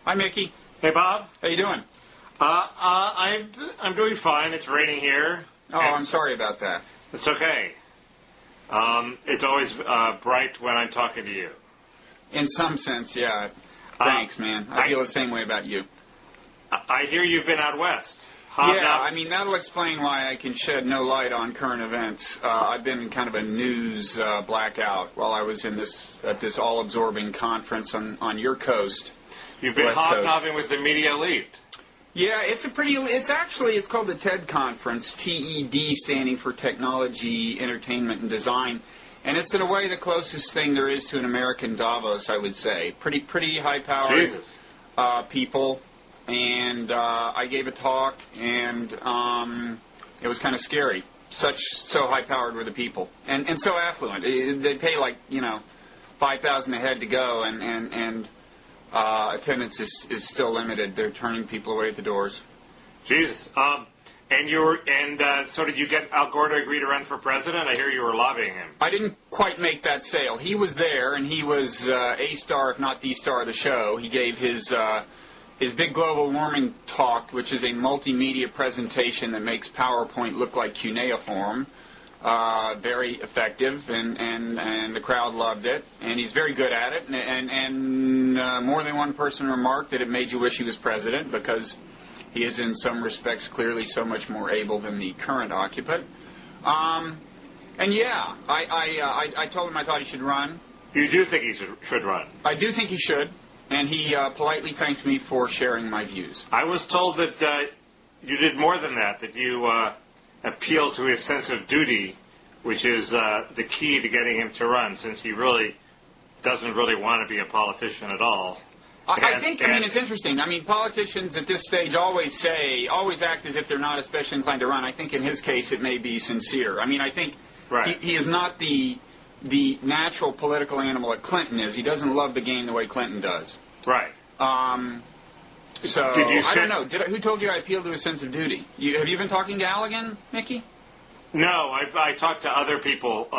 Hi, Mickey. Hey, Bob. How you doing? I'm doing fine. It's raining here. Oh, I'm sorry about that. It's okay. It's always bright when I'm talking to you. In some sense, yeah. Thanks, man. I feel the same way about you. I hear you've been out west. Yeah, I mean, that'll explain why I can shed no light on current events. I've been in kind of a news blackout while I was in at this all-absorbing conference on your coast. You've been hobnobbing with the media elite. Yeah, it's called the TED Conference, TED standing for Technology, Entertainment, and Design. And it's in a way the closest thing there is to an American Davos, I would say. Pretty high-powered people. And I gave a talk, and it was kind of scary. So high-powered were the people, and so affluent. They pay $5,000 a head to go, and attendance is still limited. They're turning people away at the doors. Jesus. So did you get Al Gore to agree to run for president? I hear you were lobbying him. I didn't quite make that sale. He was there, and he was a star, if not the star of the show. He gave his big global warming talk, which is a multimedia presentation that makes PowerPoint look like cuneiform. Very effective, and the crowd loved it, and he's very good at it. And more than one person remarked that it made you wish he was president because he is, in some respects, clearly so much more able than the current occupant. And yeah, I told him I thought he should run. You do think he should run? I do think he should. And he politely thanked me for sharing my views. I was told that you did more than that you appealed to his sense of duty, which is the key to getting him to run, since he really doesn't really want to be a politician at all. I think it's interesting. I mean, politicians at this stage always act as if they're not especially inclined to run. I think in his case it may be sincere. I mean, I think he is not the natural political animal that Clinton is. He doesn't love the game the way Clinton does. Right. So, I don't know. Who told you I appealed to a sense of duty? Have you been talking to Al again, Mickey? No, I talked to other people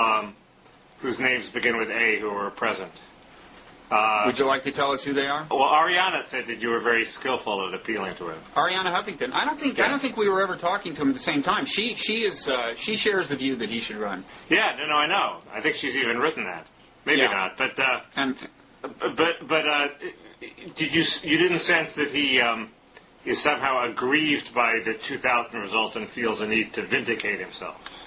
whose names begin with A who were present. Would you like to tell us who they are? Well, Ariana said that you were very skillful at appealing to him. Ariana Huffington. I don't think we were ever talking to him at the same time. She shares the view that he should run. Yeah, no, I know. I think she's even written that. Maybe not, but did you didn't sense that he is somehow aggrieved by the 2000 results and feels a need to vindicate himself?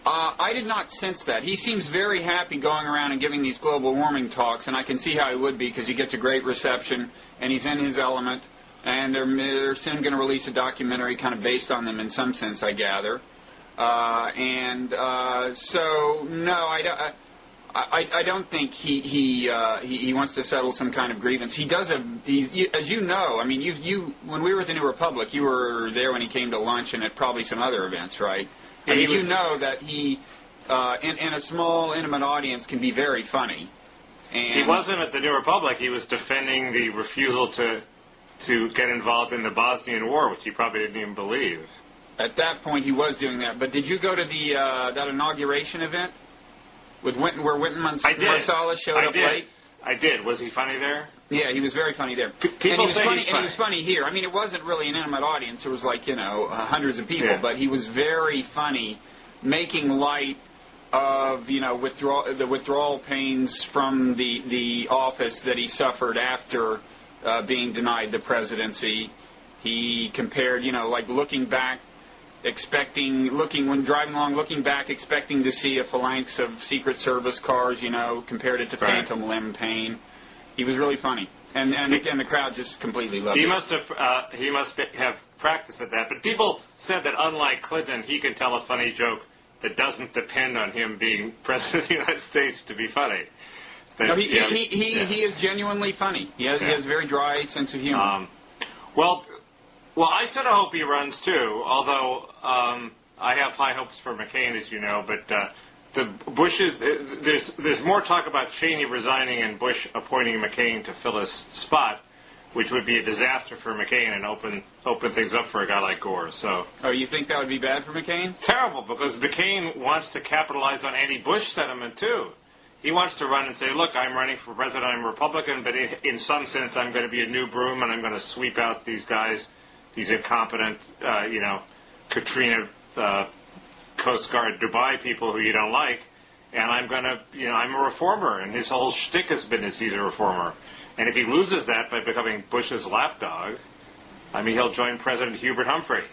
I did not sense that. He seems very happy going around and giving these global warming talks, and I can see how he would be because he gets a great reception, and he's in his element, and they're soon going to release a documentary kind of based on them in some sense, I gather. So, no, I don't think he wants to settle some kind of grievance. He does as you know, I mean, you when we were at the New Republic, you were there when he came to lunch and at probably some other events, right? I mean, you know that he, in a small, intimate audience, can be very funny. And he wasn't at the New Republic. He was defending the refusal to get involved in the Bosnian War, which he probably didn't even believe. At that point, he was doing that. But did you go to the that inauguration event with Wynton Marsalis showed up late? I did. Was he funny there? Yeah, he was very funny there. People say he's funny. And he was funny here. I mean, it wasn't really an intimate audience. There was hundreds of people. Yeah. But he was very funny, making light of, the withdrawal pains from the office that he suffered after being denied the presidency. He compared, looking back, when driving along, looking back, expecting to see a phalanx of Secret Service cars, compared it to phantom limb pain. He was really funny, and the crowd just completely loved him. He must have practiced at that. But people said that unlike Clinton, he can tell a funny joke that doesn't depend on him being president of the United States to be funny. He is genuinely funny. He has a very dry sense of humor. Well, I sort of hope he runs too. Although I have high hopes for McCain, as you know, but. The Bushes, there's more talk about Cheney resigning and Bush appointing McCain to fill his spot, which would be a disaster for McCain and open things up for a guy like Gore. So. Oh, you think that would be bad for McCain? Terrible, because McCain wants to capitalize on anti-Bush sentiment too. He wants to run and say, look, I'm running for president, I'm a Republican, but in some sense I'm going to be a new broom and I'm going to sweep out these guys, these incompetent, Katrina Coast Guard Dubai people who you don't like, and I'm going to, I'm a reformer, and his whole shtick has been he's a reformer. And if he loses that by becoming Bush's lapdog, I mean, he'll join President Hubert Humphrey.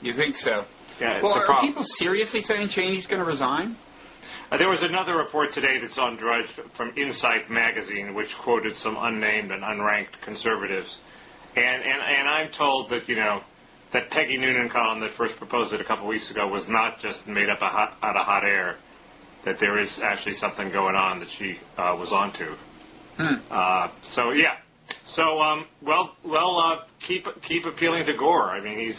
You think so? Yeah, it's well, a are problem. people seriously saying Cheney's going to resign? There was another report today that's on Drudge from Insight magazine, which quoted some unnamed and unranked conservatives, and I'm told that that Peggy Noonan column that first proposed it a couple weeks ago was not just made up out of hot air, that there is actually something going on that she was onto. So yeah, so keep appealing to Gore. I mean,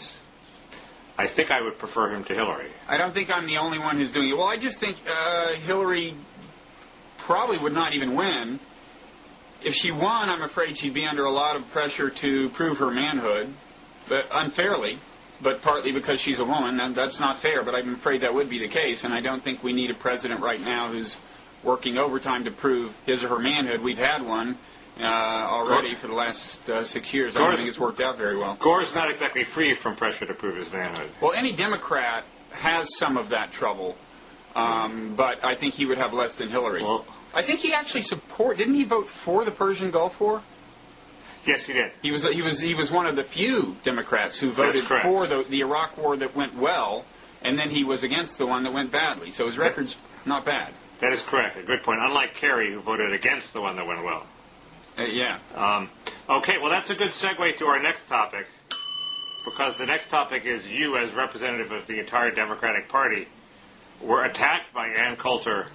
I think I would prefer him to Hillary. I don't think I'm the only one who's doing it. Well, I just think Hillary probably would not even win. If she won, I'm afraid she'd be under a lot of pressure to prove her manhood, but unfairly, but partly because she's a woman. And that's not fair, but I'm afraid that would be the case, and I don't think we need a president right now who's working overtime to prove his or her manhood. We've had one already for the last 6 years. I don't think it's worked out very well. Gore's not exactly free from pressure to prove his manhood. Well, any Democrat has some of that trouble, but I think he would have less than Hillary. Well, I think he actually didn't he vote for the Persian Gulf War? Yes, he did. He was one of the few Democrats who voted for the Iraq War that went well, and then he was against the one that went badly. So his record's not bad. That is correct. A good point. Unlike Kerry, who voted against the one that went well. Yeah. Okay, well, that's a good segue to our next topic, because the next topic is you, as representative of the entire Democratic Party, were attacked by Ann Coulter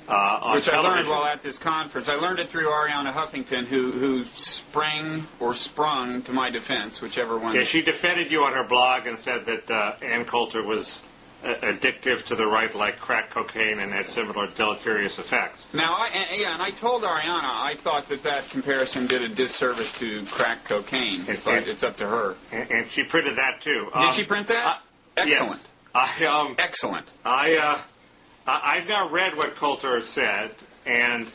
on Which television. I learned while at this conference. I learned it through Ariana Huffington, who sprung to my defense, whichever one. Yeah, she defended you on her blog and said that Ann Coulter was addictive to the right like crack cocaine and had similar deleterious effects. Now, I told Ariana I thought that comparison did a disservice to crack cocaine, but it's up to her. And she printed that too. Did she print that? Excellent. Yes. Excellent. I've now read what Coulter said, and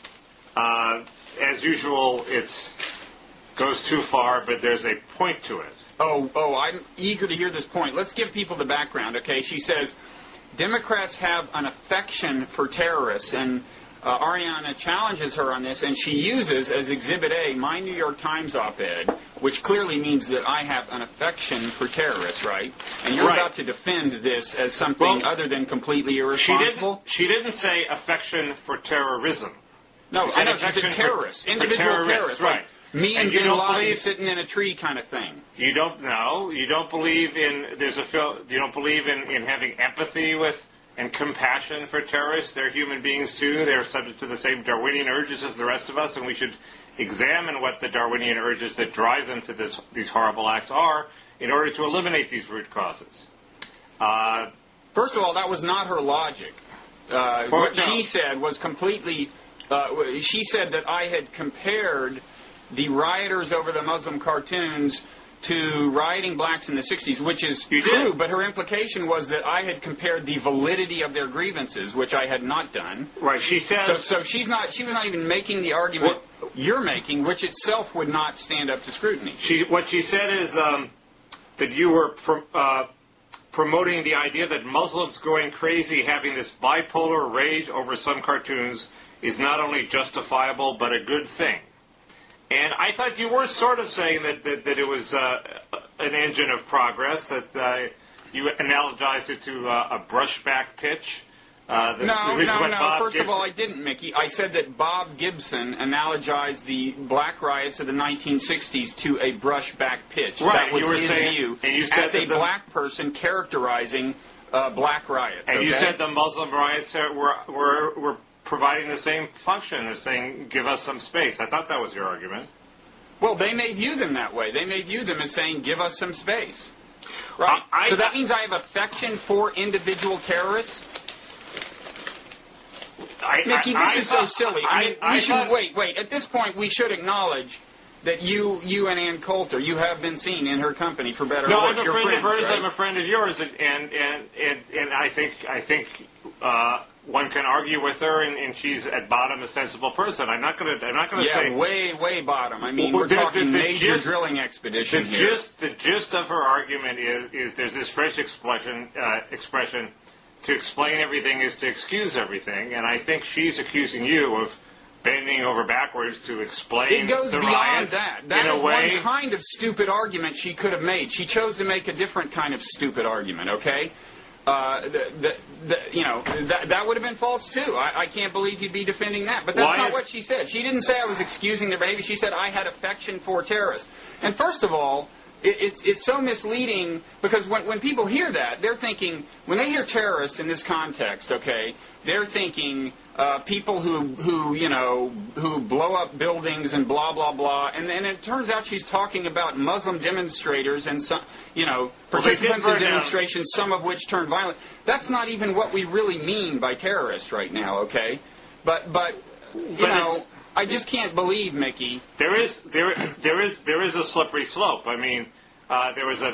as usual, it goes too far, but there's a point to it. Oh, I'm eager to hear this point. Let's give people the background, okay? She says, Democrats have an affection for terrorists, and Ariana challenges her on this, and she uses as Exhibit A my New York Times op-ed, which clearly means that I have an affection for terrorists, right? And you're about to defend this as something other than completely irresponsible? She didn't say affection for terrorism. No, I know, she's a terrorist. Individual terrorist, right. Like me and Bin Laden sitting in a tree kind of thing. You don't know. You don't believe in you don't believe in having empathy with and compassion for terrorists. They're human beings too. They're subject to the same Darwinian urges as the rest of us, and we should examine what the Darwinian urges that drive them to these horrible acts are in order to eliminate these root causes. First of all, that was not her logic. She said was completely. She said that I had compared the rioters over the Muslim cartoons to rioting blacks in the 60s, which is true, but her implication was that I had compared the validity of their grievances, which I had not done. Right, she says... So she was not even making the argument you're making, which itself would not stand up to scrutiny. What she said is that you were promoting the idea that Muslims going crazy, having this bipolar rage over some cartoons, is not only justifiable, but a good thing. And I thought you were sort of saying that it was an engine of progress, that you analogized it to a brushback pitch. No. First of all, I didn't, Mickey. I said that Bob Gibson analogized the black riots of the 1960s to a brushback pitch. Right, that was you were his saying, view and you said as a black person characterizing black riots. And you said the Muslim riots were providing the same function as saying, give us some space. I thought that was your argument. Well, they may view them that way. They may view them as saying, give us some space. Right. So that means I have affection for individual terrorists? Mickey, this is so silly. Wait. At this point, we should acknowledge that you and Ann Coulter, you have been seen in her company for better or worse. I'm a friend of hers. Right? I'm a friend of yours, and I think one can argue with her, and she's at bottom a sensible person. I'm not going to say way bottom. I mean, we're talking major drilling expedition here. The gist of her argument is there's this French expression to explain everything is to excuse everything, and I think she's accusing you of bending over backwards to explain it goes the beyond riots that. in That a is way. one kind of stupid argument she could have made. She chose to make a different kind of stupid argument. Okay, that would have been false too. I can't believe you'd be defending that. But that's not what she said. She didn't say I was excusing their behavior. She said I had affection for terrorists. And first of all, it's so misleading because when people hear that, they're thinking, when they hear terrorists in this context, okay, they're thinking people who blow up buildings and blah blah blah, and then it turns out she's talking about Muslim demonstrators and some, participants in demonstrations, some of which turned violent. That's not even what we really mean by terrorists right now, okay? But I just can't believe, Mickey. There is a slippery slope. I mean, there was a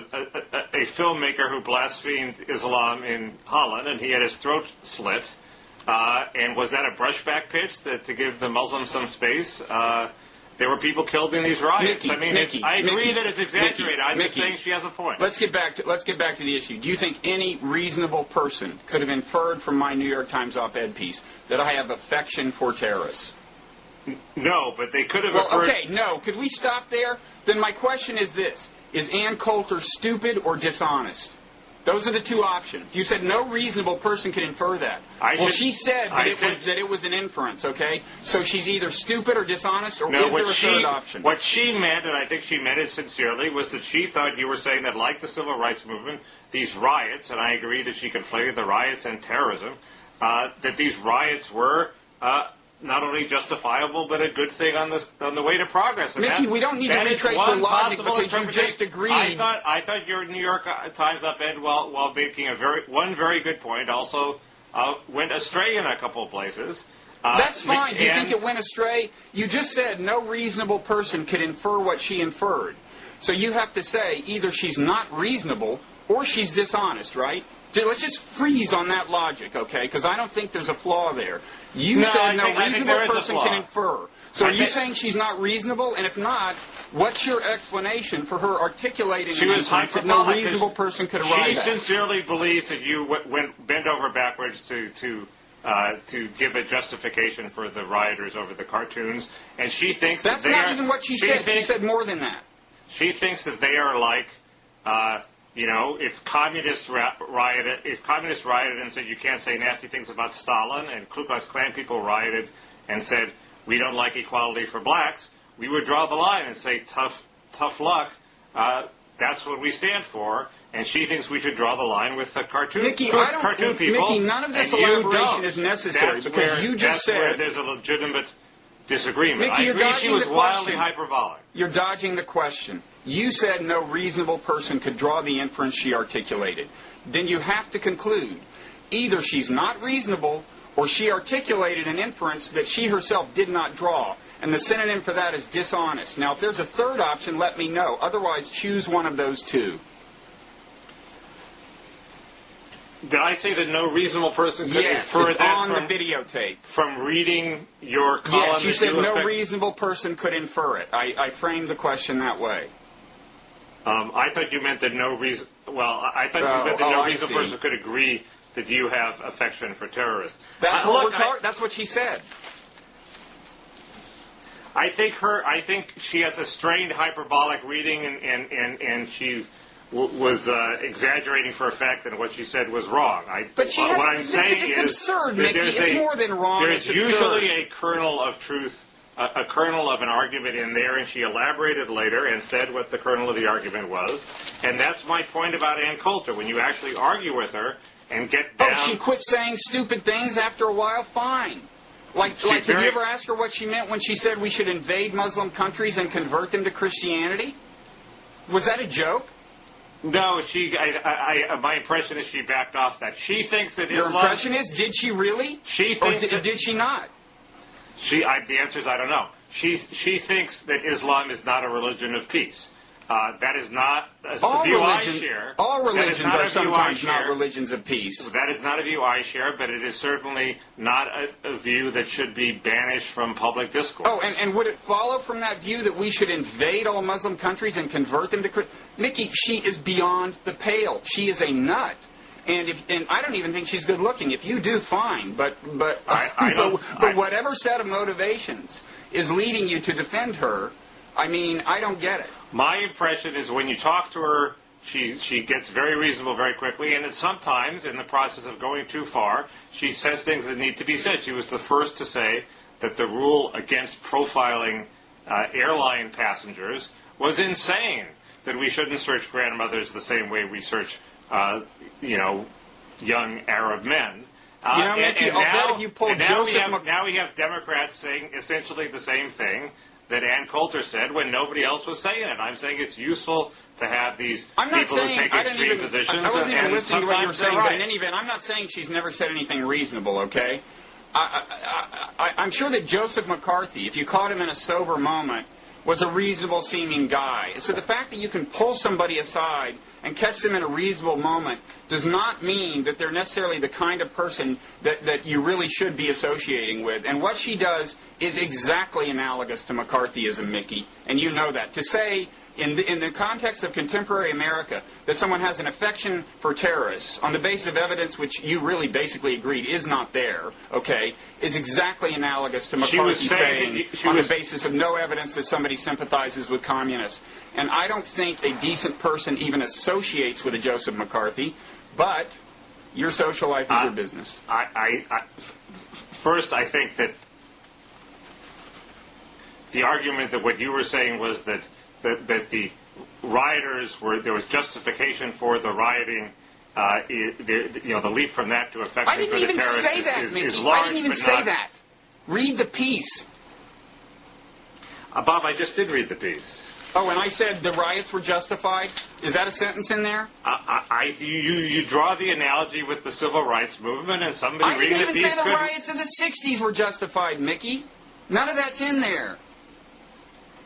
filmmaker who blasphemed Islam in Holland, and he had his throat slit. And was that a brushback pitch to give the Muslims some space? There were people killed in these riots. I agree that it's exaggerated. I'm just saying she has a point. Let's get back to the issue. Do you think any reasonable person could have inferred from my New York Times op-ed piece that I have affection for terrorists? No, but they could have inferred... Okay, no. Could we stop there? Then my question is this. Is Ann Coulter stupid or dishonest? Those are the two options. You said no reasonable person could infer that. She said that it was an inference, okay? So she's either stupid or dishonest, or is there a third option? What she meant, and I think she meant it sincerely, was that she thought you were saying that, like the civil rights movement, these riots, and I agree that she conflated the riots and terrorism, that these riots were... not only justifiable, but a good thing on the way to progress. And Mickey, we don't need to retrace your logic because you just agreed. I thought your New York Times op-ed, while making one very good point, also went astray in a couple of places. That's fine. Do you think it went astray? You just said no reasonable person could infer what she inferred. So you have to say either she's not reasonable or she's dishonest, right? Let's just freeze on that logic, okay? Because I don't think there's a flaw there. You said no reasonable person can infer. So are you saying she's not reasonable? And if not, what's your explanation for her articulating that no reasonable person could arrive at? She sincerely believes that you went bent over backwards to give a justification for the rioters over the cartoons, and she thinks that's not even what she said. She said more than that. She thinks that they are like. If communists rioted and said you can't say nasty things about Stalin, and Ku Klux Klan people rioted and said we don't like equality for blacks, we would draw the line and say tough luck. That's what we stand for. And she thinks we should draw the line with the cartoon people. Mickey, none of this elaboration is necessary because you just said where there's a legitimate disagreement. Mickey, I agree she was wildly hyperbolic. You're dodging the question. You said no reasonable person could draw the inference she articulated. Then you have to conclude either she's not reasonable or she articulated an inference that she herself did not draw. And the synonym for that is dishonest. Now, if there's a third option, let me know. Otherwise, choose one of those two. Did I say that no reasonable person could infer it's that on the videotape. From reading your column? Yes, you said no reasonable person could infer it. I framed the question that way. I thought you meant that no reason. Well, I thought you meant that no reasonable person could agree that you have affection for terrorists. That's that's what she said. I think she has a strained hyperbolic reading, and she was exaggerating for effect, and what she said was wrong. But it's absurd, Mickey. It's more than wrong. There's usually a kernel of truth. A kernel of an argument in there, and she elaborated later and said what the kernel of the argument was. And that's my point about Ann Coulter. When you actually argue with her and get down... Oh, she quit saying stupid things after a while? Fine. Did you ever ask her what she meant when she said we should invade Muslim countries and convert them to Christianity? Was that a joke? No, my impression is she backed off that. She thinks that Islam... Your impression is, did she really? She thinks did she not? The answer is I don't know. She thinks that Islam is not a religion of peace. That is not a All view I religion, share. all religions are sometimes not share. religions of peace. That is not a view I share, but it is certainly not a view that should be banished from public discourse. Oh, and would it follow from that view that we should invade all Muslim countries and convert them to... Mickey, she is beyond the pale. She is a nut. And I don't even think she's good looking. If you do, fine. But whatever set of motivations is leading you to defend her, I mean, I don't get it. My impression is when you talk to her, she gets very reasonable very quickly, and sometimes, in the process of going too far, she says things that need to be said. She was the first to say that the rule against profiling airline passengers was insane, that we shouldn't search grandmothers the same way we search, young Arab men. Mickey, I'll bet if you pull Joseph... Now we have Democrats saying essentially the same thing that Ann Coulter said when nobody else was saying it. I'm saying it's useful to have these people who take extreme positions. I wasn't even listening to what you were saying, right. but in any event, I'm not saying she's never said anything reasonable, okay? I'm sure that Joseph McCarthy, if you caught him in a sober moment, was a reasonable-seeming guy. So the fact that you can pull somebody aside and catch them in a reasonable moment does not mean that they're necessarily the kind of person that you really should be associating with. And what she does is exactly analogous to McCarthyism, Mickey, and you know that. To say, in the context of contemporary America, that someone has an affection for terrorists on the basis of evidence which you really basically agreed is not there, okay, is exactly analogous to McCarthy saying on the basis of no evidence that somebody sympathizes with communists. And I don't think a decent person even associates with a Joseph McCarthy, but your social life is your business. First, I think that the argument that what you were saying was that the rioters there was justification for the rioting. The leap from that to affection for the terrorists is large. I didn't even say that. Read the piece. Bob, I just did read the piece. Oh, and I said the riots were justified? Is that a sentence in there? You draw the analogy with the civil rights movement, and somebody reading the piece I didn't even say the riots of the 60s were justified, Mickey. None of that's in there.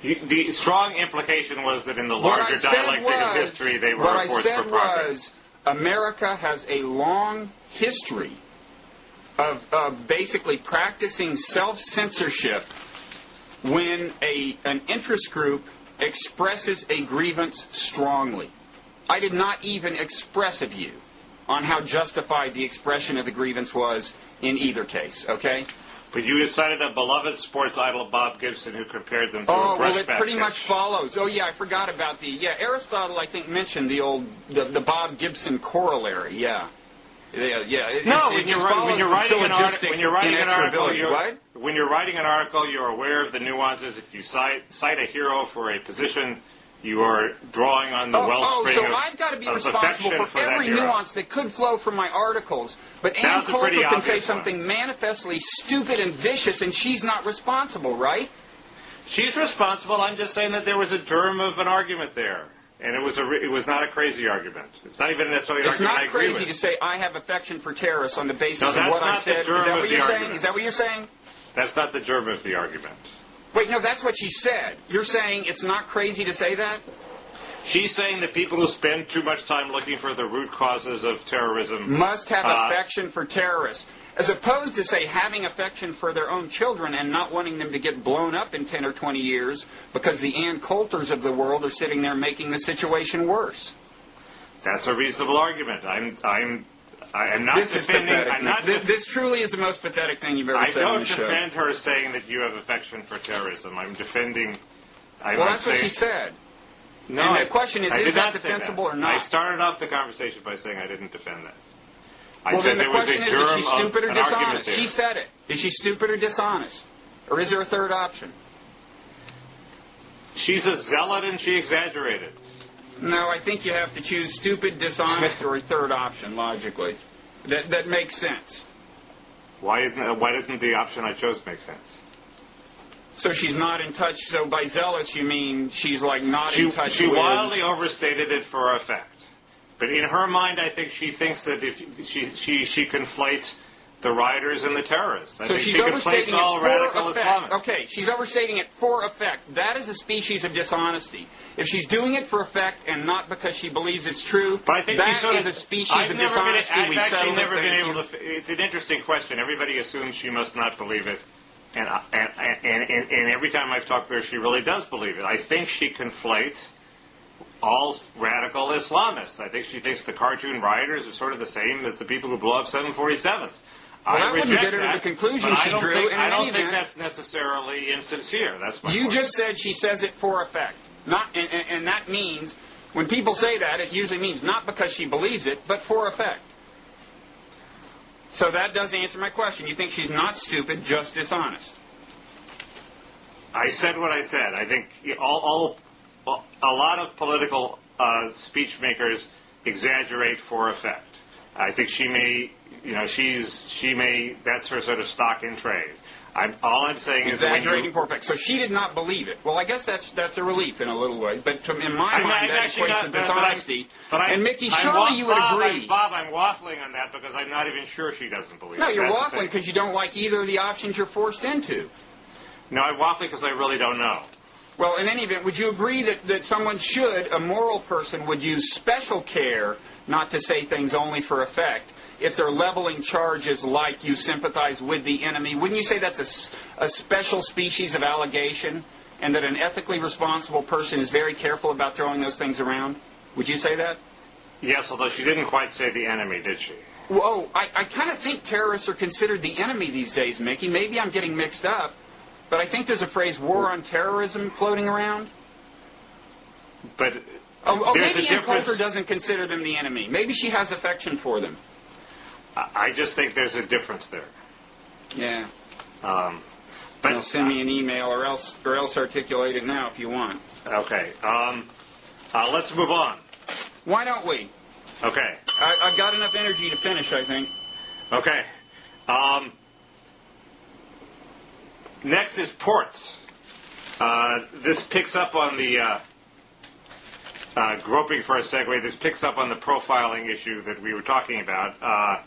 The strong implication was that in the larger dialectic of history, they were a force for progress. What I said was America has a long history of basically practicing self-censorship when an interest group expresses a grievance strongly. I did not even express a view on how justified the expression of the grievance was in either case, okay? But you cited a beloved sports idol, Bob Gibson, who compared them to a brushback. Oh, well, it pretty much follows. Oh, yeah, I forgot about Aristotle, I think, mentioned the Bob Gibson corollary, yeah. When you're writing an article, you're aware of the nuances. If you cite a hero for a position, you are drawing on the wellspring so I've got to be responsible for every nuance that could flow from my articles. But Ann Coulter can say something manifestly stupid and vicious, and she's not responsible, right? She's responsible. I'm just saying that there was a germ of an argument there. And it was not a crazy argument. It's not even necessarily an argument I agree with. It's not crazy to say I have affection for terrorists on the basis of what I said. Is that what you're saying? Is that what you're saying? That's not the germ of the argument. Wait, no, that's what she said. You're saying it's not crazy to say that? She's saying that people who spend too much time looking for the root causes of terrorism must have affection for terrorists. As opposed to, say, having affection for their own children and not wanting them to get blown up in 10 or 20 years because the Ann Coulters of the world are sitting there making the situation worse. That's a reasonable argument. I'm not defending... This truly is the most pathetic thing you've ever said on the show. I don't defend her saying that you have affection for terrorism. I'm defending... that's what she said. No, and the question is that defensible or not? I started off the conversation by saying I didn't defend that. Well, then the question is she stupid or dishonest? She said it. Is she stupid or dishonest? Or is there a third option? She's a zealot and she exaggerated. No, I think you have to choose stupid, dishonest, or a third option, logically. That makes sense. Why didn't the option I chose make sense? So she's not in touch. So by zealous, you mean she's like not in touch She with... wildly overstated it for effect. But in her mind, I think she thinks that if she conflates the rioters and the terrorists. I So think she's she overstating conflates all it for radical effect. Islamists. Okay, she's overstating it for effect. That is a species of dishonesty. If she's doing it for effect and not because she believes it's true, But I think that she's sort is of, a species I've of never been, dishonesty. I've We actually settled never it. been Thank able you. to. It's an interesting question. Everybody assumes she must not believe it, and every time I've talked to her, she really does believe it. I think she conflates all radical Islamists. I think she thinks the cartoon rioters are sort of the same as the people who blow up 747s. Well, I that wouldn't reject get her to that, the conclusion but she drew. I don't think event, that's necessarily insincere. That's my you point. just said she says it for effect. Not, and that means, when people say that, it usually means not because she believes it, but for effect. So that does answer my question. You think she's not stupid, just dishonest. I said what I said. I think a lot of political speech makers exaggerate for effect. I think she may, that's her sort of stock in trade. All I'm saying is Exaggerating for effect. So she did not believe it. Well, I guess that's a relief in a little way. But in my mind, that equates to dishonesty. And Mickey, surely you would agree. Bob, I'm waffling on that because I'm not even sure she doesn't believe it. No, you're That's waffling because you don't like either of the options you're forced into. No, I'm waffling because I really don't know. Well, in any event, would you agree that someone should, a moral person, would use special care not to say things only for effect if they're leveling charges like you sympathize with the enemy? Wouldn't you say that's a special species of allegation and that an ethically responsible person is very careful about throwing those things around? Would you say that? Yes, although she didn't quite say the enemy, did she? Whoa, I kind of think terrorists are considered the enemy these days, Mickey. Maybe I'm getting mixed up. But I think there's a phrase, war on terrorism, floating around. But maybe Ann Coulter doesn't consider them the enemy. Maybe she has affection for them. I just think there's a difference there. Yeah. But send me an email or else articulate it now if you want. Okay. Let's move on. Why don't we? Okay. I've got enough energy to finish, I think. Okay. Next is ports. This picks up on the groping for a segue. This picks up on the profiling issue that we were talking about.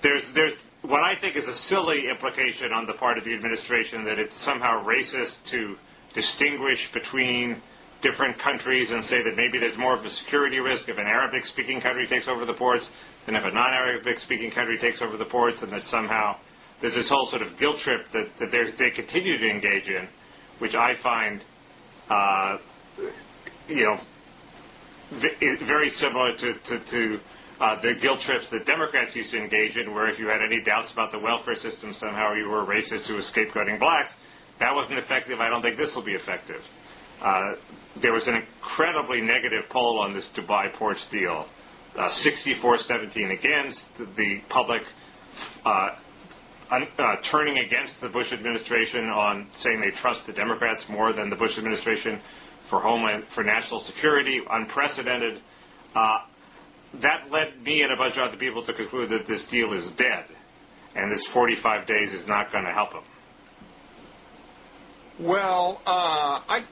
There's what I think is a silly implication on the part of the administration that it's somehow racist to distinguish between different countries and say that maybe there's more of a security risk if an Arabic-speaking country takes over the ports than if a non-Arabic-speaking country takes over the ports, and that somehow there's this whole sort of guilt trip that they continue to engage in, which I find, very similar to the guilt trips that Democrats used to engage in, where if you had any doubts about the welfare system, somehow you were a racist who was scapegoating blacks. That wasn't effective. I don't think this will be effective. There was an incredibly negative poll on this Dubai ports deal, 64-17 against the public. Turning against the Bush administration on saying they trust the Democrats more than the Bush administration for national security, unprecedented. That led me and a bunch of other people to conclude that this deal is dead, and this 45 days is not going to help them. Well, I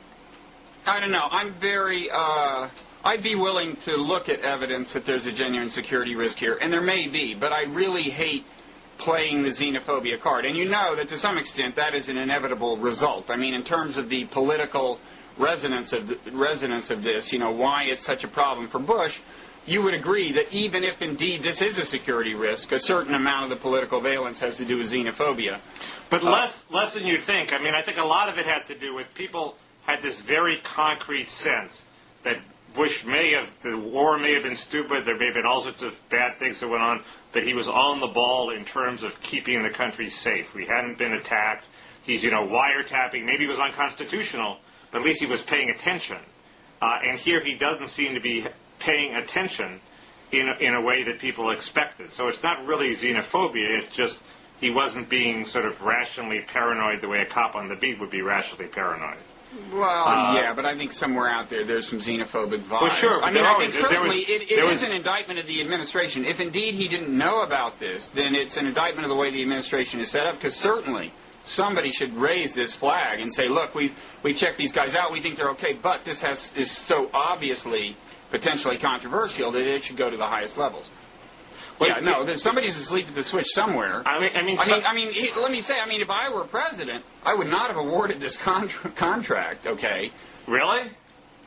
don't know. I'm very. I'd be willing to look at evidence that there's a genuine security risk here, and there may be, but I really hate playing the xenophobia card. And you know that to some extent that is an inevitable result. I mean, in terms of the political resonance of this, why it's such a problem for Bush, you would agree that even if indeed this is a security risk, a certain amount of the political valence has to do with xenophobia. But less than you think. I mean, I think a lot of it had to do with people had this very concrete sense that the war may have been stupid, there may have been all sorts of bad things that went on, but he was on the ball in terms of keeping the country safe. We hadn't been attacked. He's, wiretapping. Maybe it was unconstitutional, but at least he was paying attention. And here he doesn't seem to be paying attention in a way that people expected. So it's not really xenophobia, it's just he wasn't being sort of rationally paranoid the way a cop on the beat would be rationally paranoid. Well, yeah, but I think somewhere out there's some xenophobic vibes. Well, sure. I think certainly it is an indictment of the administration. If indeed he didn't know about this, then it's an indictment of the way the administration is set up, because certainly somebody should raise this flag and say, look, we've checked these guys out, we think they're okay, but this is so obviously potentially controversial that it should go to the highest levels. Yeah, no, somebody's asleep at the switch somewhere. I mean, let me say, if I were president, I would not have awarded this contract, okay? Really?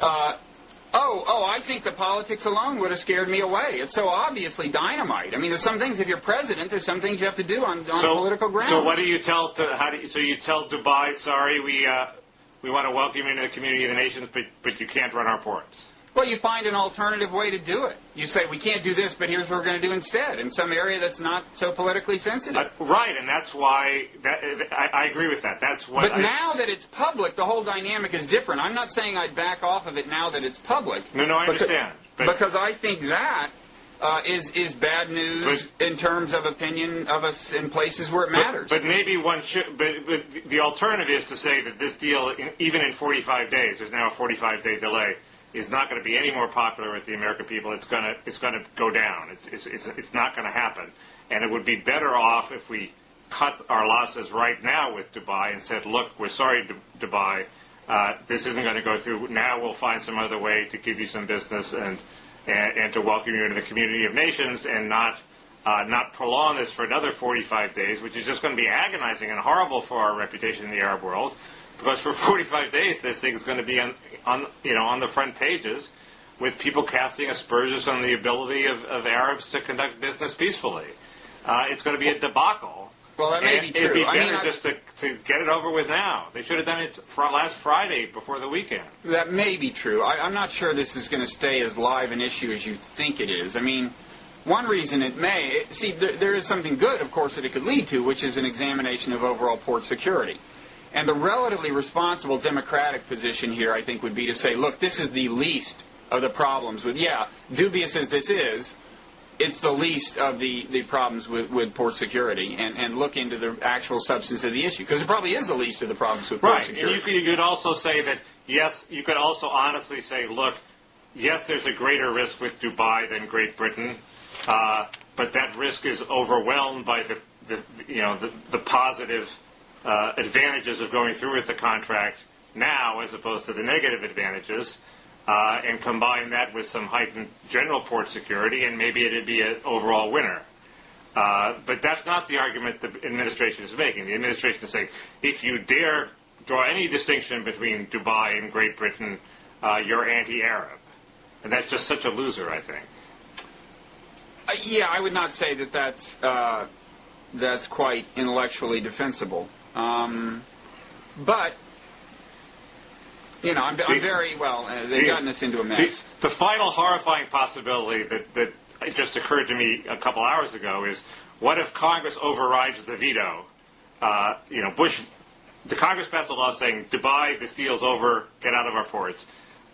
I think the politics alone would have scared me away. It's so obviously dynamite. There's some things, if you're president, there's some things you have to do on political grounds. So what do you tell, so you tell Dubai, sorry, we want to welcome you into the community of the nations, but you can't run our ports? Well, you find an alternative way to do it. You say, we can't do this, but here's what we're going to do instead, in some area that's not so politically sensitive. Right, and that's why, I agree with that. But now that it's public, the whole dynamic is different. I'm not saying I'd back off of it now that it's public. No, I understand. Because I think that is bad news in terms of opinion of us in places where it matters. But maybe one should. But the alternative is to say that this deal, even in 45 days, there's now a 45-day delay, is not going to be any more popular with the American people. It's going to go down. It's not going to happen. And it would be better off if we cut our losses right now with Dubai and said, look, we're sorry, Dubai, this isn't going to go through. Now we'll find some other way to give you some business and to welcome you into the community of nations, and not prolong this for another 45 days, which is just going to be agonizing and horrible for our reputation in the Arab world. Because for 45 days, this thing is going to be on the front pages, with people casting aspersions on the ability of Arabs to conduct business peacefully. It's going to be a debacle. Well, that may be true. It'd be better just to get it over with now. They should have done it last Friday before the weekend. That may be true. I'm not sure this is going to stay as live an issue as you think it is. One reason it may... See, there is something good, of course, that it could lead to, which is an examination of overall port security. And the relatively responsible Democratic position here, I think, would be to say, look, this is the least of the problems with, dubious as this is, it's the least of the problems with port security, and look into the actual substance of the issue. Because it probably is the least of the problems with port security. And you could also say that, yes, you could also honestly say, look, yes, there's a greater risk with Dubai than Great Britain, but that risk is overwhelmed by the positive advantages of going through with the contract now, as opposed to the negative advantages, and combine that with some heightened general port security, and maybe it'd be an overall winner. But that's not the argument the administration is making. The administration is saying, if you dare draw any distinction between Dubai and Great Britain, you're anti-Arab. And that's just such a loser, I think. I would not say that's quite intellectually defensible. But, I'm very they've gotten us into a mess. The final horrifying possibility that just occurred to me a couple hours ago is, what if Congress overrides the veto? The Congress passed a law saying, Dubai, this deal's over, get out of our ports.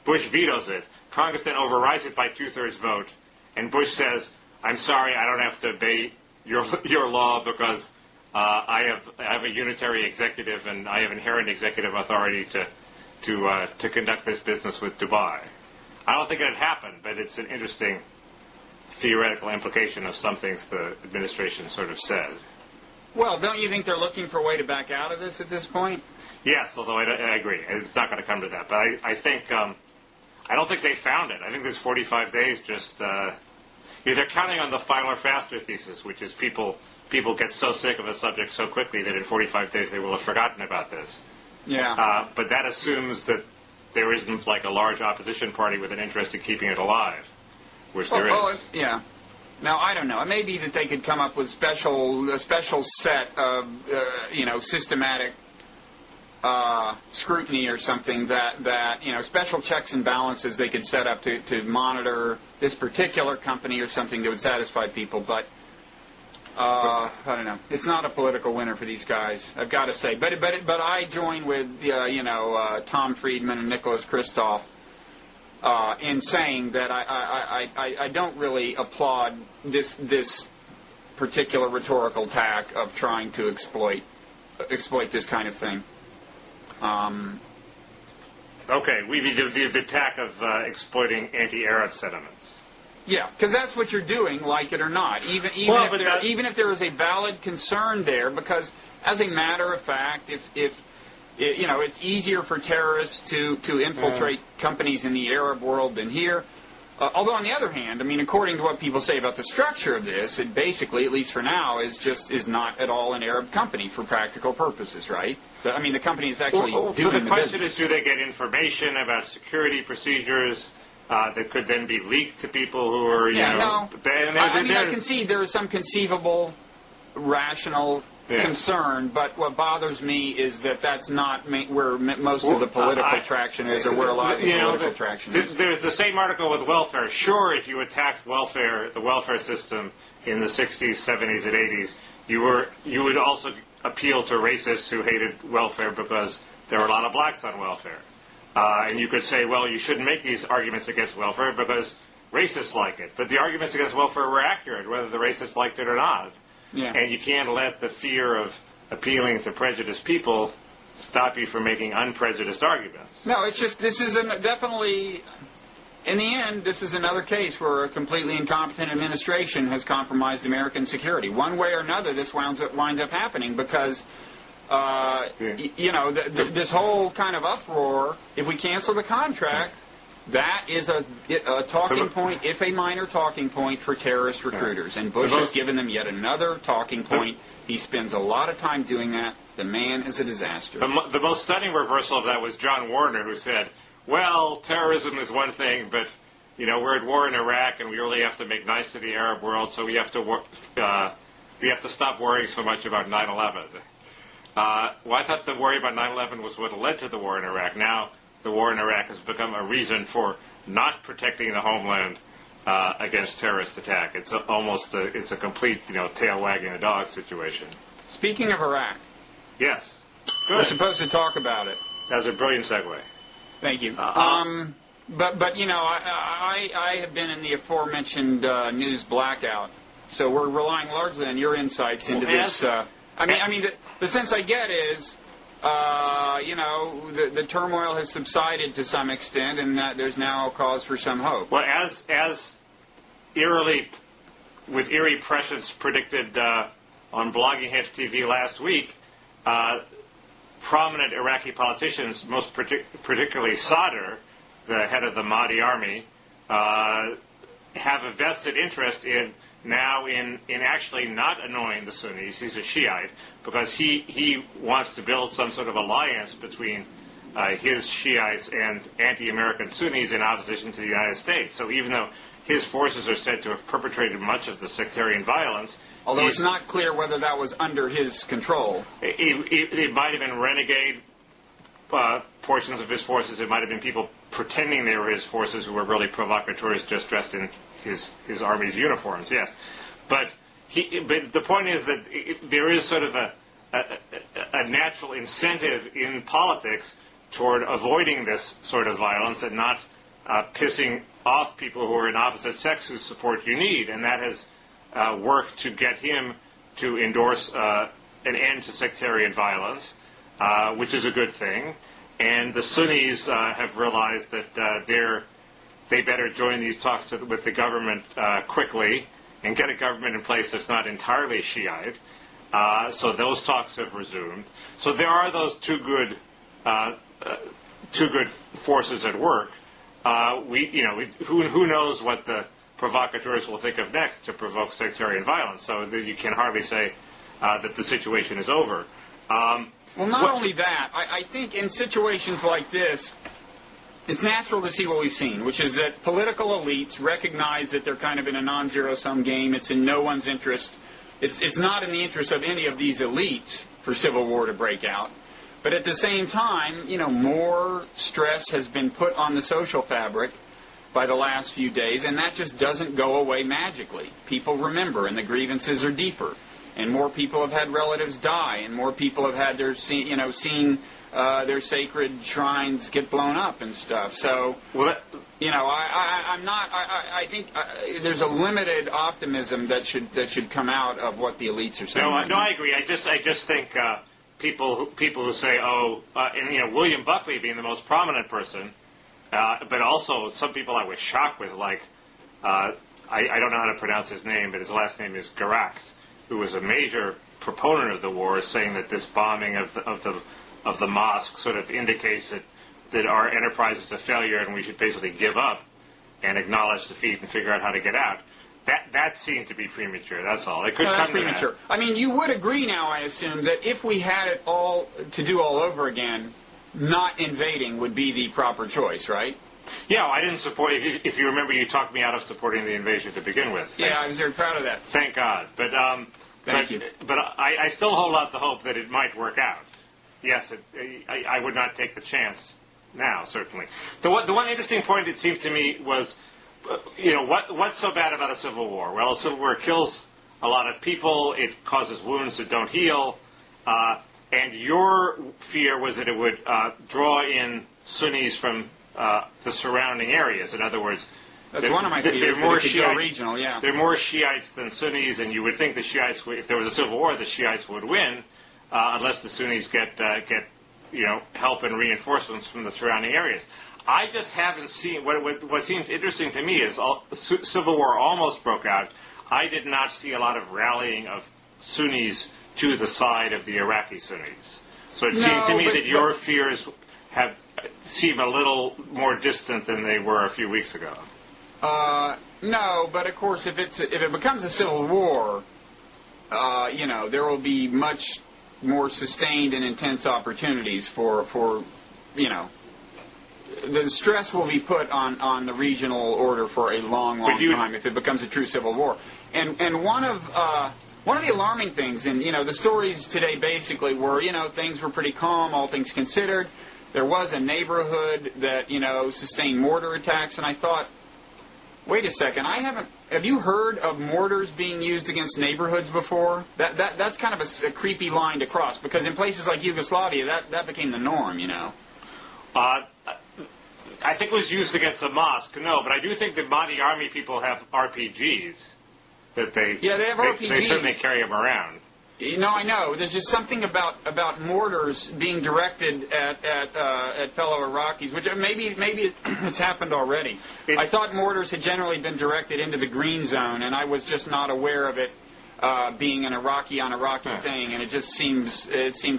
Bush vetoes it. Congress then overrides it by 2/3 vote. And Bush says, I'm sorry, I don't have to obey your law because I have a unitary executive, and I have inherent executive authority to conduct this business with Dubai. I don't think it'd happen, but it's an interesting theoretical implication of some things the administration sort of said. Well, don't you think they're looking for a way to back out of this at this point? Yes, although I agree. It's not going to come to that. But I think, I don't think they found it. I think this 45 days just, they're counting on the final or faster thesis, which is people get so sick of a subject so quickly that in 45 days they will have forgotten about this. Yeah. But that assumes that there isn't like a large opposition party with an interest in keeping it alive, which there is. Yeah. Now, I don't know. It may be that they could come up with a special set of, systematic scrutiny or something that special checks and balances they could set up to monitor this particular company or something that would satisfy people. But I don't know. It's not a political winner for these guys, I've got to say. But I join with Tom Friedman and Nicholas Kristof in saying that I don't really applaud this particular rhetorical tack of trying to exploit this kind of thing. Okay, we need the tack of exploiting anti-Arab sentiments. Yeah, because that's what you're doing, like it or not. Even if there is a valid concern there, because as a matter of fact, if it's easier for terrorists to infiltrate companies in the Arab world than here. Although on the other hand, I mean, according to what people say about the structure of this, it basically, at least for now, is not at all an Arab company for practical purposes, right? I mean, the company is actually doing the question business. is, do they get information about security procedures that could then be leaked to people who are, I concede there is some conceivable, rational concern, but what bothers me is that that's not where most of the political traction is, or where a lot of the political traction is. There's the same article with welfare. Sure, if you attacked welfare, the welfare system in the 60s, 70s, and 80s, you would also appeal to racists who hated welfare because there were a lot of blacks on welfare. And you could say, well, you shouldn't make these arguments against welfare because racists like it. But the arguments against welfare were accurate, whether the racists liked it or not. Yeah. And you can't let the fear of appealing to prejudiced people stop you from making unprejudiced arguments. No, it's just, this is definitely, in the end, this is another case where a completely incompetent administration has compromised American security. One way or another, this winds up happening because, this whole kind of uproar, if we cancel the contract, that is a talking point, if a minor talking point, for terrorist recruiters. And Bush has given them yet another talking point. He spends a lot of time doing that. The man is a disaster. The most stunning reversal of that was John Warner, who said, well, terrorism is one thing, but we're at war in Iraq, and we really have to make nice to the Arab world, so we have to stop worrying so much about 9/11. Well, I thought the worry about 9/11 was what led to the war in Iraq. Now the war in Iraq has become a reason for not protecting the homeland against terrorist attack. It's a complete tail wagging the dog situation. Speaking of Iraq, yes, we're supposed to talk about it. That's a brilliant segue. Thank you. But I have been in the aforementioned news blackout, so we're relying largely on your insights into this. The sense I get is, the turmoil has subsided to some extent, and that there's now cause for some hope. Well, as with eerie prescience predicted on Blogging Heads TV last week, prominent Iraqi politicians, most particularly Sadr, the head of the Mahdi army, have a vested interest in actually not annoying the Sunnis. He's a Shiite, because he wants to build some sort of alliance between his Shiites and anti-American Sunnis in opposition to the United States. So even though his forces are said to have perpetrated much of the sectarian violence, although it's not clear whether that was under his control. It might have been renegade portions of his forces. It might have been people pretending they were his forces who were really provocateurs just dressed in his army's uniforms, yes. But the point is that there is sort of a natural incentive in politics toward avoiding this sort of violence and not pissing off people who are in opposite sex whose support you need. And that has worked to get him to endorse an end to sectarian violence, which is a good thing. And the Sunnis have realized that they better join these talks with the government quickly and get a government in place that's not entirely Shiite. So those talks have resumed. So there are those two good forces at work. Who knows what the provocateurs will think of next to provoke sectarian violence? So you can hardly say that the situation is over. Well, not only that, I think in situations like this, it's natural to see what we've seen, which is that political elites recognize that they're kind of in a non-zero-sum game. It's in no one's interest. It's not in the interest of any of these elites for civil war to break out. But at the same time, more stress has been put on the social fabric by the last few days, and that just doesn't go away magically. People remember, and the grievances are deeper. And more people have had relatives die, and more people have had seen their sacred shrines get blown up and stuff. So, I think there's a limited optimism that should come out of what the elites are saying. No, I agree. I just think people who say, William Buckley being the most prominent person, but also some people I was shocked with, like I don't know how to pronounce his name, but his last name is Garak, who was a major proponent of the war, saying that this bombing of the mosque sort of indicates that our enterprise is a failure and we should basically give up. and acknowledge defeat and figure out how to get out. That seemed to be premature. That's all. It could Well, come that's premature. to I mean, you would agree now, I assume, that if we had it all to do all over again, not invading would be the proper choice, right? Yeah, I didn't support. If you remember, you talked me out of supporting the invasion to begin with. Yeah, I was very proud of that. Thank God. But Thank you. But I still hold out the hope that it might work out. Yes, I would not take the chance now. Certainly, the one interesting point it seemed to me was, what's so bad about a civil war? Well, a civil war kills a lot of people. It causes wounds that don't heal. And your fear was that it would draw in Sunnis from the surrounding areas. In other words, that's one of my fears. There are more Shiites. Regional, yeah. There are more Shiites than Sunnis, and you would think the Shiites, if there was a civil war, the Shiites would win, unless the Sunnis get help and reinforcements from the surrounding areas. I just haven't seen what seems interesting to me is civil war almost broke out. I did not see a lot of rallying of Sunnis to the side of the Iraqi Sunnis. So it seemed to me that your fears seem a little more distant than they were a few weeks ago. No, but of course, if it becomes a civil war, there will be much more sustained and intense opportunities for the stress will be put on the regional order for a long time if it becomes a true civil war. And one of the alarming things, and the stories today basically were, things were pretty calm, all things considered. There was a neighborhood that sustained mortar attacks, and I thought, wait a second, have you heard of mortars being used against neighborhoods before? That's kind of a creepy line to cross, because in places like Yugoslavia, that became the norm, I think it was used against a mosque, no, but I do think the Mahdi army people have RPGs. They have RPGs. They certainly carry them around. I know. There's just something about mortars being directed at fellow Iraqis, which maybe it's happened already. I thought mortars had generally been directed into the green zone, and I was just not aware of it being an Iraqi on Iraqi thing, and it seemed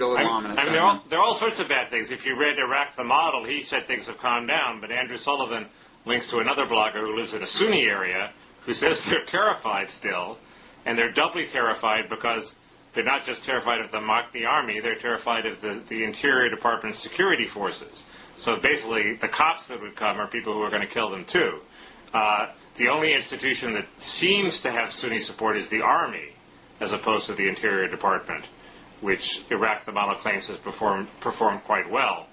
a little ominous. There are all sorts of bad things. If you read Iraq the Model, he said things have calmed down, but Andrew Sullivan links to another blogger who lives in a Sunni area who says they're terrified still, and they're doubly terrified because they're not just terrified of the Mahdi army, they're terrified of the Interior Department's security forces. So basically, the cops that would come are people who are going to kill them too. The only institution that seems to have Sunni support is the army, as opposed to the Interior Department, which Iraq the Model claims has performed quite well.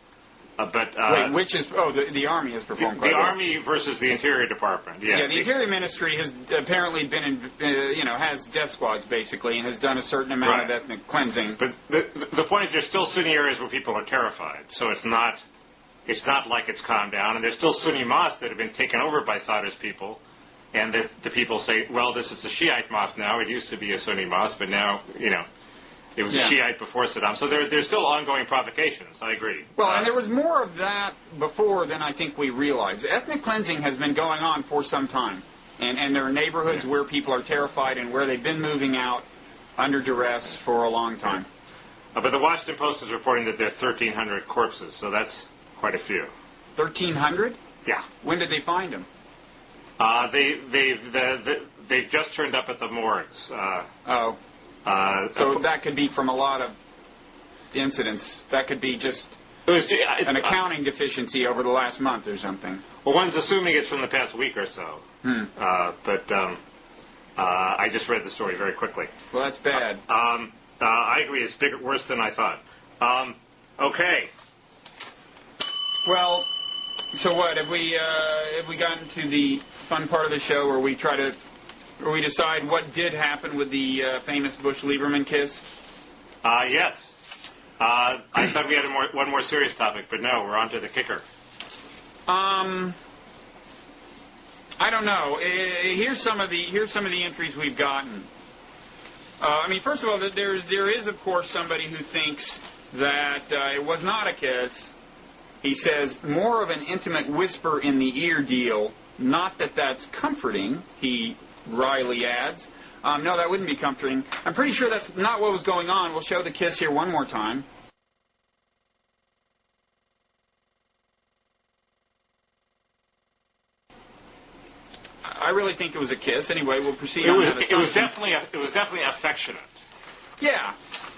The Army has performed quite well. The Army versus the Interior Department. Yeah, the Interior Ministry has apparently been has death squads basically, and has done a certain amount of ethnic cleansing. But the point is, there's still Sunni areas where people are terrified. So it's not like it's calmed down, and there's still Sunni mosques that have been taken over by Saddam's people, and the people say, well, this is a Shiite mosque now. It used to be a Sunni mosque, but now it was a Shiite before Saddam. So there's still ongoing provocations. I agree. Well, and there was more of that before than I think we realized. Ethnic cleansing has been going on for some time. And there are neighborhoods where people are terrified and where they've been moving out under duress for a long time. But the Washington Post is reporting that there are 1,300 corpses, so that's quite a few. 1,300? Yeah. When did they find them? They've just turned up at the morgues. So that could be from a lot of incidents. That could be just an accounting deficiency over the last month or something. Well, one's assuming it's from the past week or so. But I just read the story very quickly. Well, that's bad. I agree. It's worse than I thought. Okay. Well, so what? Have we gotten to the fun part of the show where we decide what did happen with the famous Bush-Lieberman kiss? Yes. I thought we had one more serious topic, but no, we're on to the kicker. I don't know. Here's some of the entries we've gotten. First of all, there is of course somebody who thinks that it was not a kiss. He says more of an intimate whisper in the ear deal. Not that that's comforting. He wryly adds. No, that wouldn't be comforting. I'm pretty sure that's not what was going on. We'll show the kiss here one more time. I really think it was a kiss. Anyway, we'll proceed It on was, that assumption. it was definitely affectionate. Yeah.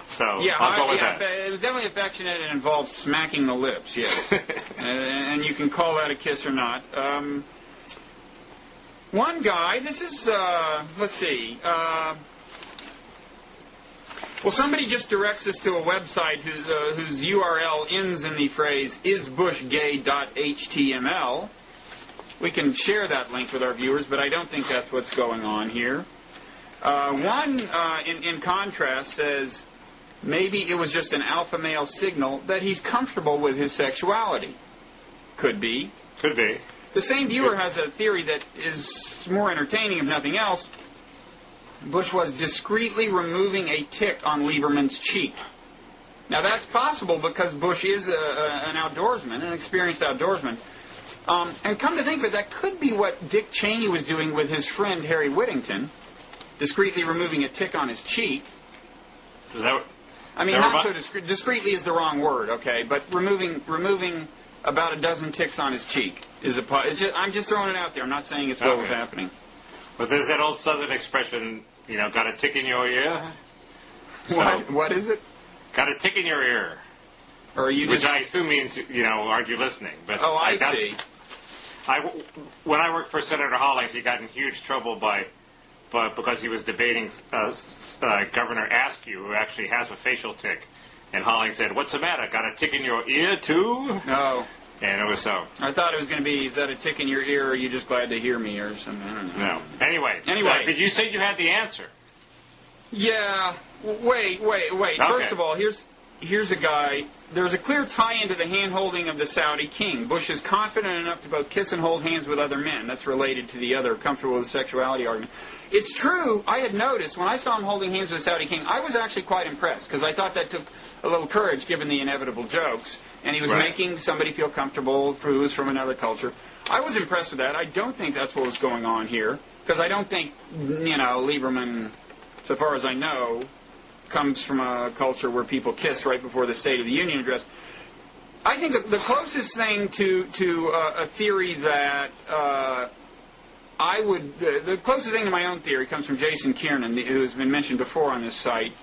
So Yeah, I'll go with that. it was definitely affectionate and involved smacking the lips, yes. And you can call that a kiss or not. One guy, this is, let's see. Well, somebody just directs us to a website whose URL ends in the phrase isbushgay.html. We can share that link with our viewers, but I don't think that's what's going on here. One, in contrast, says, maybe it was just an alpha male signal that he's comfortable with his sexuality. Could be. Could be. The same viewer has a theory that is more entertaining, if nothing else. Bush was discreetly removing a tick on Lieberman's cheek. Now that's possible because Bush is an outdoorsman, an experienced outdoorsman. And come to think of it, that could be what Dick Cheney was doing with his friend Harry Whittington, discreetly removing a tick on his cheek. Is that I mean, not so discreet. Discreetly is the wrong word, okay? But removing about a dozen ticks on his cheek is I'm just throwing it out there. I'm not saying it's what was happening. But there's that old Southern expression, got a tick in your ear? So, what is it? Got a tick in your ear. Or you Which I assume means, aren't you listening? But oh, I see. When I worked for Senator Hollings, he got in huge trouble because he was debating Governor Askew, who actually has a facial tick. And Hollings said, "What's the matter? Got a tick in your ear, too?" No. And it was so. I thought it was going to be, is that a tick in your ear, or are you just glad to hear me, or something? I don't know. No. Anyway. But you said you had the answer. Yeah. Wait. Okay. First of all, here's a guy. There's a clear tie into the hand-holding of the Saudi king. Bush is confident enough to both kiss and hold hands with other men. That's related to the other comfortable with sexuality argument. It's true, I had noticed, when I saw him holding hands with the Saudi king, I was actually quite impressed, because I thought that took a little courage, given the inevitable jokes, and he was making somebody feel comfortable who was from another culture. I was impressed with that. I don't think that's what was going on here, because I don't think, Lieberman, so far as I know, comes from a culture where people kiss right before the State of the Union address. I think the closest thing to a theory that the closest thing to my own theory comes from Jason Kiernan, who has been mentioned before on this site,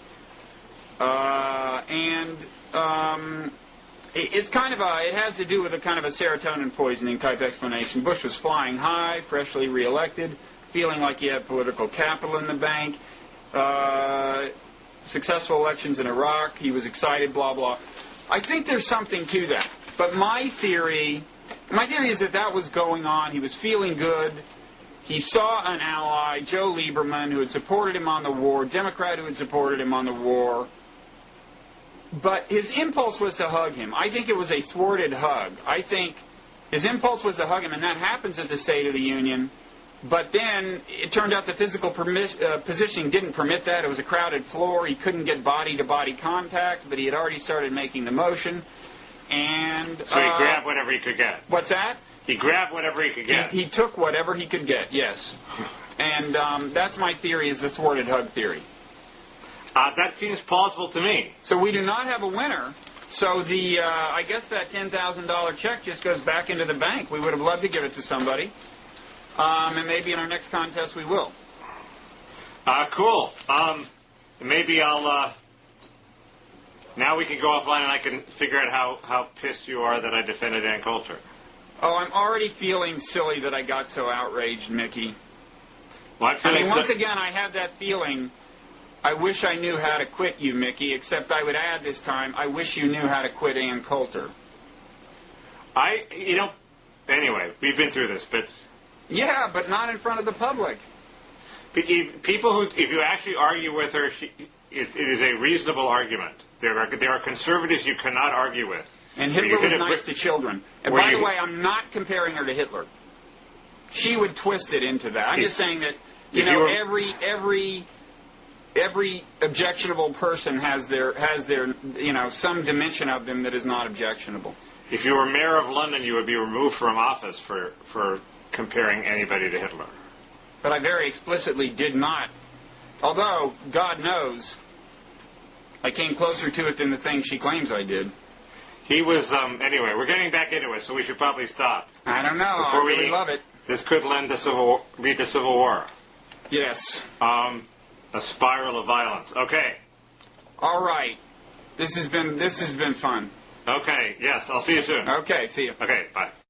it's kind of it has to do with a kind of a serotonin poisoning type explanation. Bush was flying high, freshly reelected, feeling like he had political capital in the bank. Successful elections in Iraq, he was excited, blah, blah. I think there's something to that. But my theory is that was going on. He was feeling good. He saw an ally, Joe Lieberman, who had supported him on the war, Democrat who had supported him on the war. But his impulse was to hug him. I think it was a thwarted hug. I think his impulse was to hug him, and that happens at the State of the Union. But then it turned out the physical positioning didn't permit that. It was a crowded floor. He couldn't get body-to-body contact, but he had already started making the motion. And so he grabbed whatever he could get. What's that? He grabbed whatever he could get. He took whatever he could get, yes. And that's my theory, is the thwarted hug theory. That seems plausible to me. So we do not have a winner. So I guess that $10,000 check just goes back into the bank. We would have loved to give it to somebody. And maybe in our next contest we will. Cool. Maybe I'll... now we can go offline and I can figure out how pissed you are that I defended Ann Coulter. Oh, I'm already feeling silly that I got so outraged, Mickey. Well, once again, I have that feeling, I wish I knew how to quit you, Mickey, except I would add this time, I wish you knew how to quit Ann Coulter. Anyway, we've been through this, but... Yeah, but not in front of the public. People who, if you actually argue with her, it is a reasonable argument. There are conservatives you cannot argue with. And Hitler was nice to children. And by the way, I'm not comparing her to Hitler. She would twist it into that. I'm just saying that every objectionable person has their some dimension of them that is not objectionable. If you were mayor of London, you would be removed from office for comparing anybody to Hitler. But I very explicitly did not. Although, God knows, I came closer to it than the thing she claims I did. He was, anyway, we're getting back into it, so we should probably stop. I don't know. I really love it. this could lead to civil war. Yes. A spiral of violence. Okay. All right. This has been fun. Okay. Yes. I'll see you soon. Okay. See you. Okay. Bye.